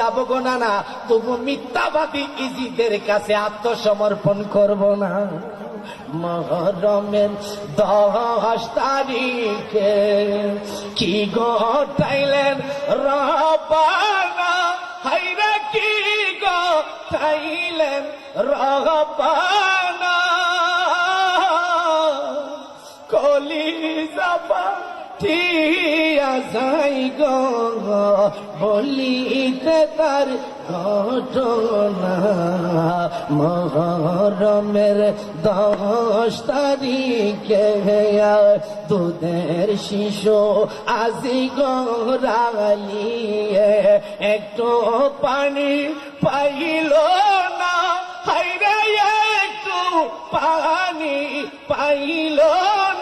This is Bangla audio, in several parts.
যাবো গো না, তবু মিথ্যাবাদী ইজিদের কাছে আত্মসমর্পণ করব না। মহরমের 10 তারিখে কি ঘটাইলেন রব্বানা, হায়রে কি ঘটাইলেন রব্বানা, কলিজা পাঠিয়া যাই গো বলিতে তার ঘটনা। মহরমের 10 তারিখে দুধের শিশু আজি গড়ালিয়ে একটু পানি পাইল না, হায়রে একটু পানি পাইল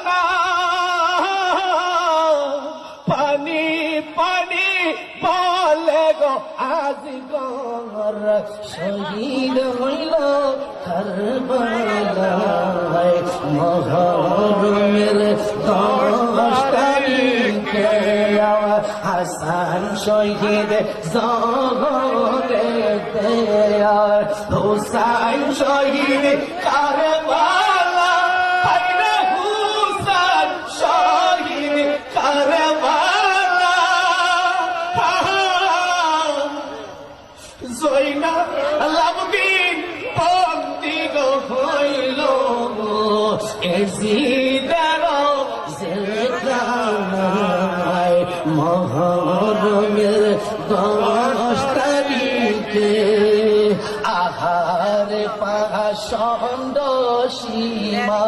না। পানি পানি বলে গো আজ গর শহীদ হইল কারবালায়। মহরমের 10 তারিখে হাসান শহীদ জহরেতে, হুসাইন শহীদ কারবালা, হায়রে হুসাইন শহীদ কারবালা। জয়নাল আবেদীন বন্দী গো হইল এজিদের জেলখানায়। মহরমের 10 তারিখে আহার পাষণ্ড সীমা,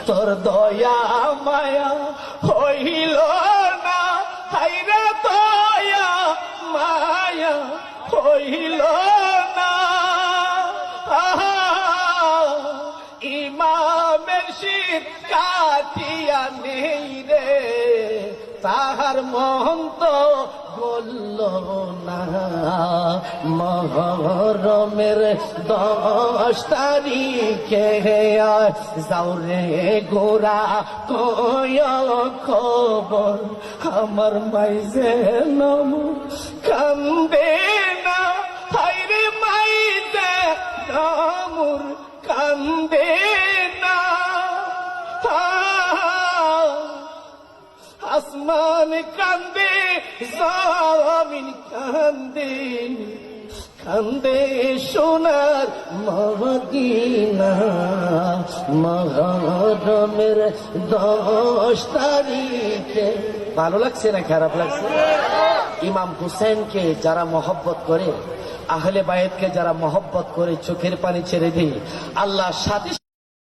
তোর দয়া মায়া হইল না, হায়রে দয়া মায়া হইল না। ইমামের শির কাটিয়া নেই রে, তাহার মন তো বলল না। মহরমের 10 তারিখে যাও রে গোরা কয় খবর, আমার মাইজে নম কান্দে না, হায়রে মাইজে নমুর কান্দে না। আসমান কান্দে জমিন কান্দে, কান্দে সোনার মদিনা। মহরমের 10 তারিখে ভালো লাগছে না খারাপ লাগছে? ইমাম হুসেনকে যারা মহব্বত করে, আহলে বায়েতকে যারা মহব্বত করে, চোখের পানি ছেড়ে দিয়ে আল্লাহর সাথে